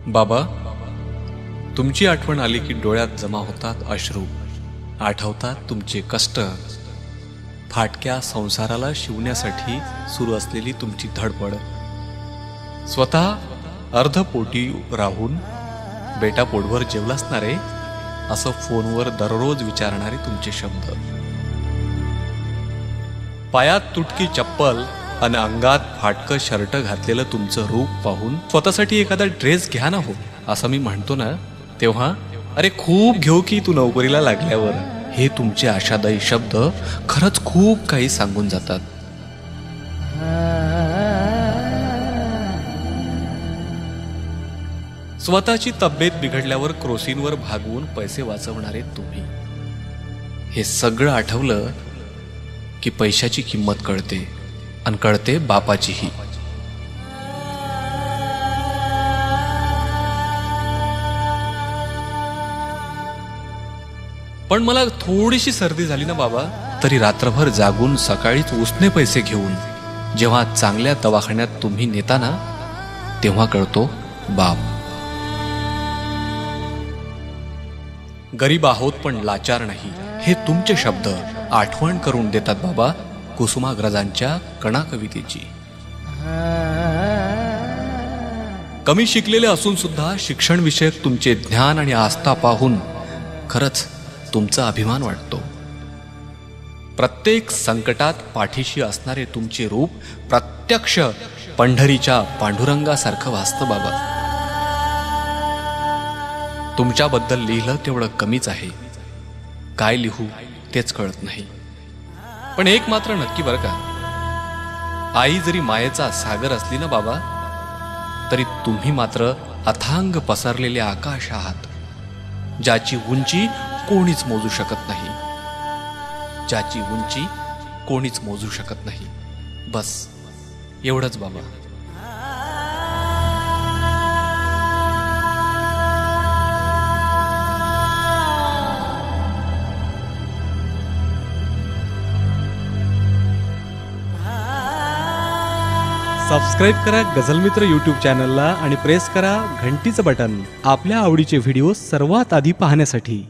बाबा, तुमची आठवण आली की डोळ्यात जमा होतात अश्रू, आठवतात तुमचे कष्ट, फाटक्या संसाराला शिवण्यासाठी सुरू असलेली तुमची धडपड, स्वतः अर्धपोटी राहून बेटा पोटभर जेवलास ना रे असं फोनवर दररोज विचारणारे तुमचे शब्द, पायात तुटकी चप्पल आणि अंगात फाटकं शर्ट घातलेलं तुमचं रूप पाहून स्वतःसाठी एखादा ड्रेस घ्या ना हो असं मी म्हणतो ना, तेव्हा अरे खूप घेऊ की तू नोकरीला लागल्यावर, हे तुमचे आशादायी शब्द खरंच खूप काही सांगून जातात. स्वतःची तब्येत बिघडल्यावर क्रोसिनवर भागवून पैसे वाचवणारे तुम्ही, हे सगळं आठवलं की पैशाची किंमत कळते आणि कळते बापाचीही. पण मला थोडीशी सर्दी झाली ना बाबा, तरी रात्रभर जागून सकाळीच उसने पैसे घेऊन जेव्हा चांगल्या दवाखान्यात तुम्ही नेता ना, तेव्हा कळतो बाप. गरीब आहोत पण लाचार नाही, हे तुमचे शब्द आठवण करून देतात बाबा कुसुमाग्रजांच्या कणा कवितेची. कमी शिकलेले असून सुद्धा शिक्षण विषयक तुमचे ज्ञान आणि आस्था पाहून खरंच तुमचा अभिमान वाटतो. प्रत्येक संकटात पाठीशी असणारे तुमचे रूप प्रत्यक्ष पंढरीच्या पांडुरंगासारखं भासतं बाबा. तुमच्याबद्दल लिहिलं तेवढं कमीच आहे, काय लिहू तेच कळत नाही. पण एक मात्र नक्की बरं का, आई जरी मायेचा सागर असली ना बाबा, तरी तुम्ही मात्र अथांग पसरलेले आकाश आहात, ज्याची उंची कोणीच मोजू शकत नाही, ज्याची उंची कोणीच मोजू शकत नाही. बस एवढंच बाबा. सबस्क्राईब करा गझल मित्र यूट्यूब चॅनलला आणि प्रेस करा घंटीचं बटन आपल्या आवडीचे व्हिडिओ सर्वात आधी पाहण्यासाठी.